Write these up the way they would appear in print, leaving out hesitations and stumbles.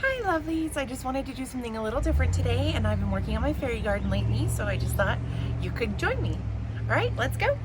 Hi lovelies, I just wanted to do something a little different today and I've been working on my fairy garden lately, so I just thought you could join me. All right, let's go.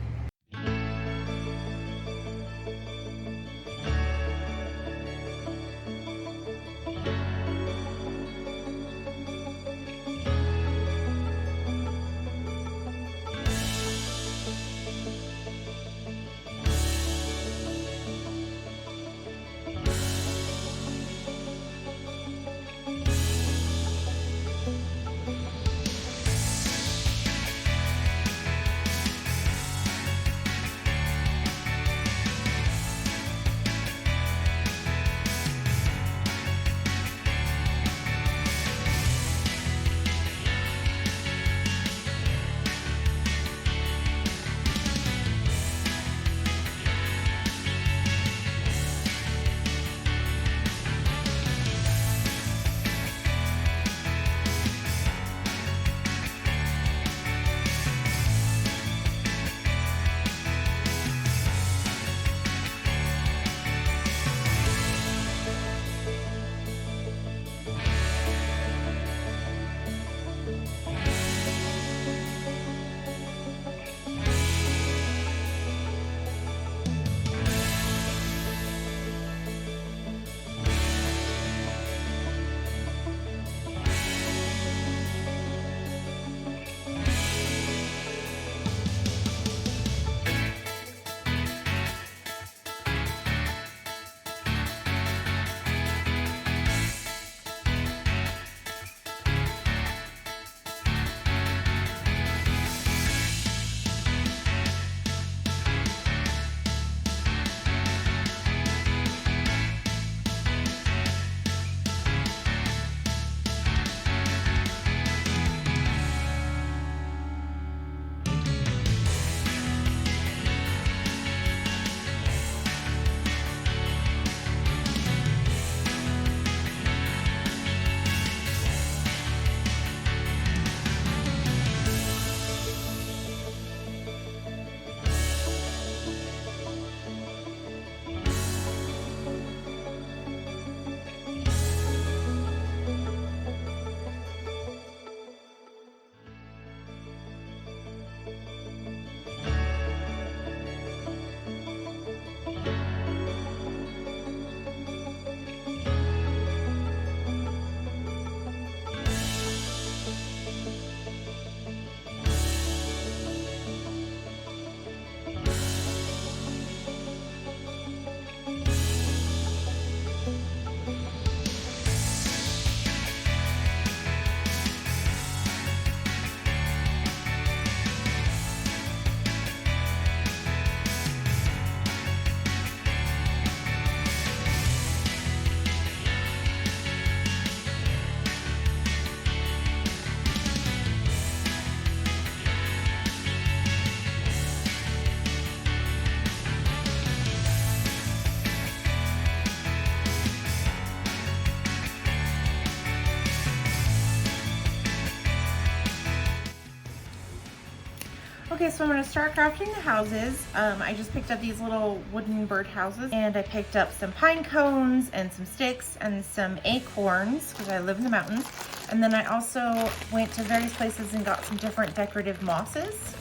Okay, so I'm going to start crafting the houses. I just picked up these little wooden bird houses and I picked up some pine cones and some sticks and some acorns because I live in the mountains. And then I also went to various places and got some different decorative mosses.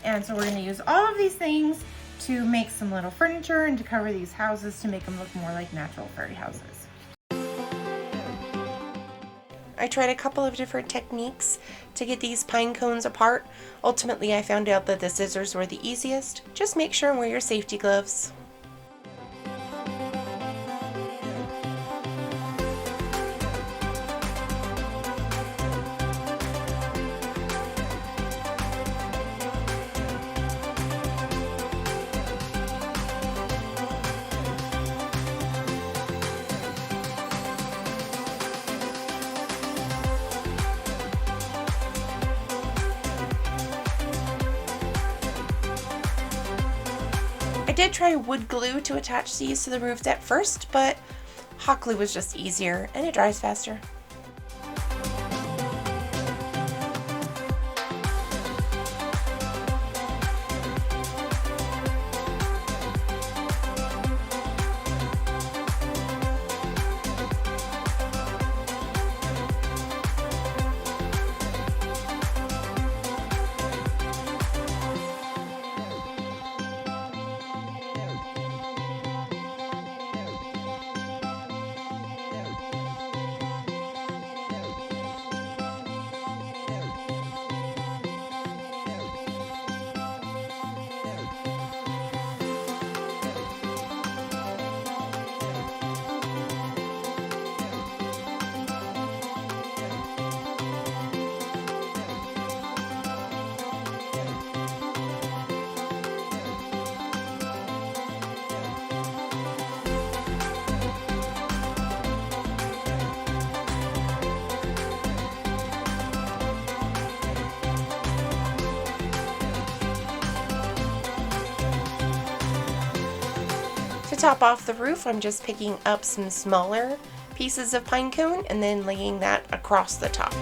And so we're going to use all of these things to make some little furniture and to cover these houses to make them look more like natural fairy houses. I tried a couple of different techniques to get these pine cones apart. Ultimately, I found out that the scissors were the easiest. Just make sure and wear your safety gloves. I did try wood glue to attach these to the roofs at first, but hot glue was just easier and it dries faster. top off the roof, I'm just picking up some smaller pieces of pine cone and then laying that across the top.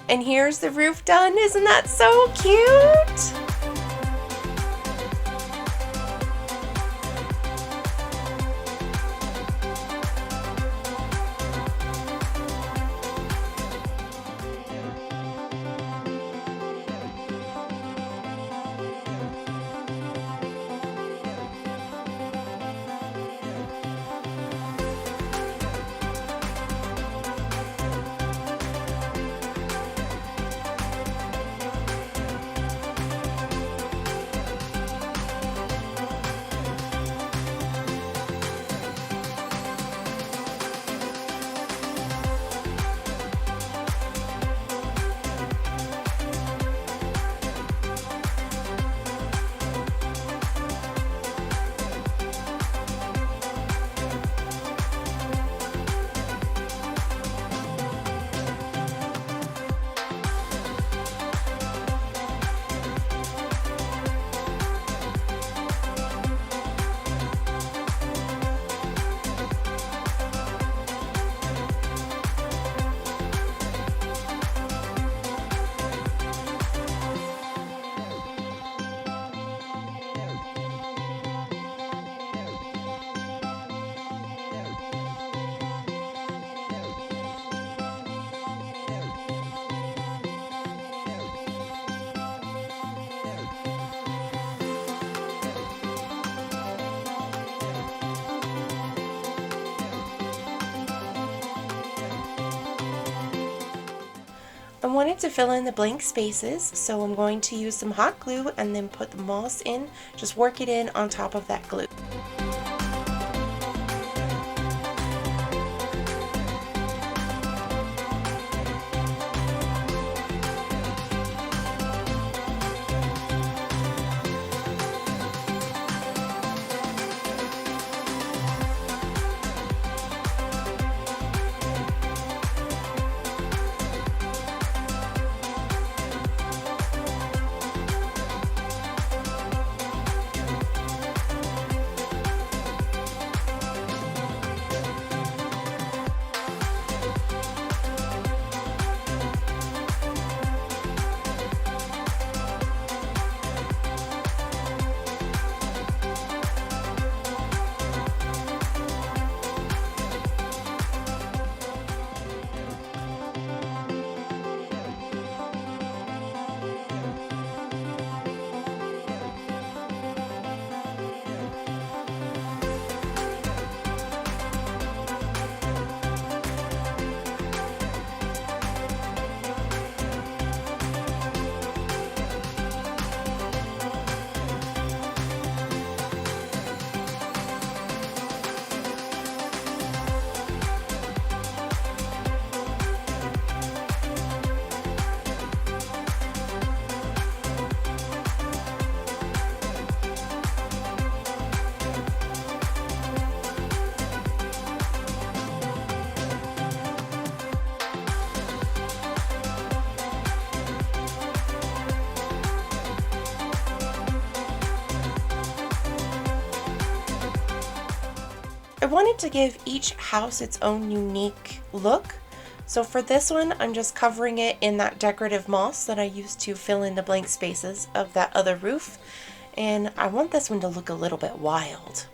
And here's the roof done. Isn't that so cute? I wanted to fill in the blank spaces, so I'm going to use some hot glue and then put the moss in, just work it in on top of that glue. I wanted to give each house its own unique look. So for this one, I'm just covering it in that decorative moss that I used to fill in the blank spaces of that other roof. And I want this one to look a little bit wild.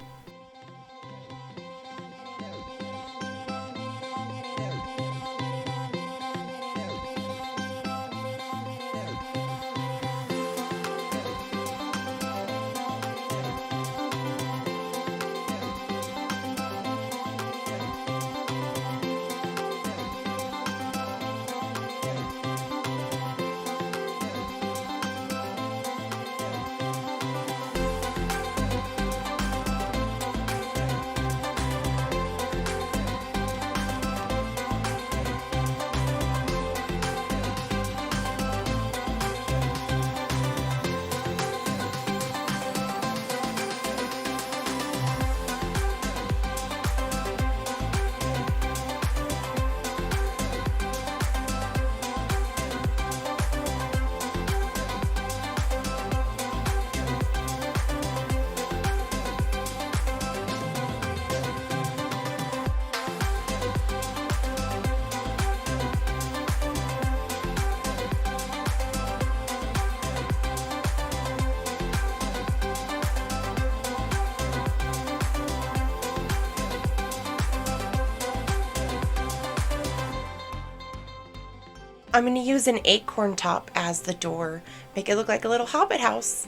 I'm going to use an acorn top as the door. Make it look like a little hobbit house.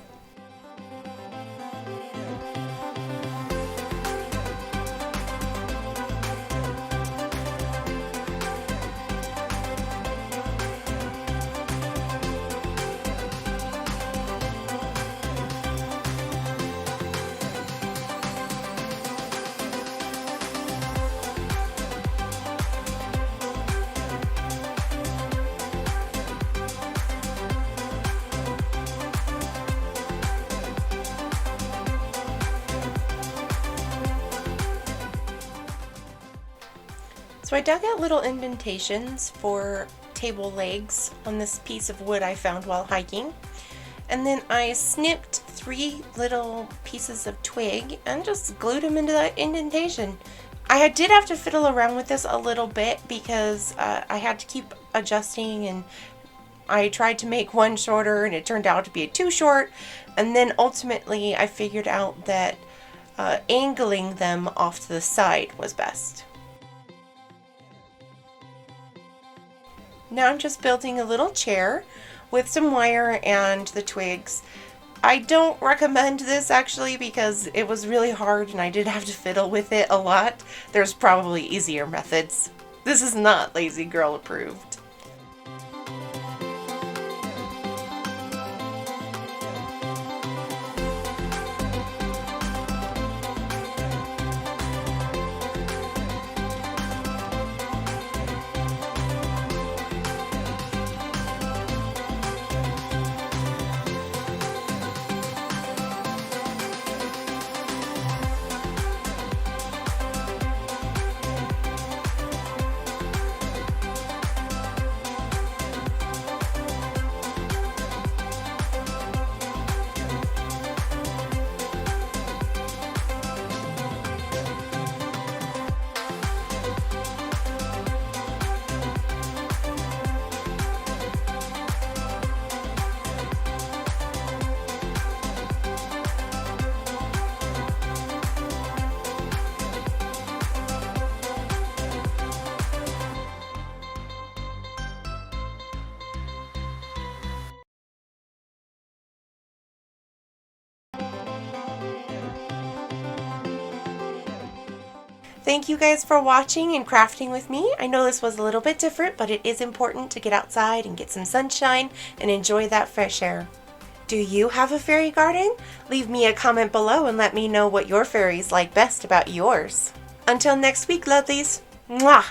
So I dug out little indentations for table legs on this piece of wood I found while hiking. And then I snipped 3 little pieces of twig and just glued them into that indentation. I did have to fiddle around with this a little bit because I had to keep adjusting, and I tried to make one shorter and it turned out to be too short. And then ultimately I figured out that angling them off to the side was best. Now I'm just building a little chair with some wire and the twigs. I don't recommend this actually because it was really hard and I did have to fiddle with it a lot. There's probably easier methods. This is not Lazy Girl approved. Thank you guys for watching and crafting with me. I know this was a little bit different, but it is important to get outside and get some sunshine and enjoy that fresh air. Do you have a fairy garden? Leave me a comment below and let me know what your fairies like best about yours. Until next week, lovelies. Mwah!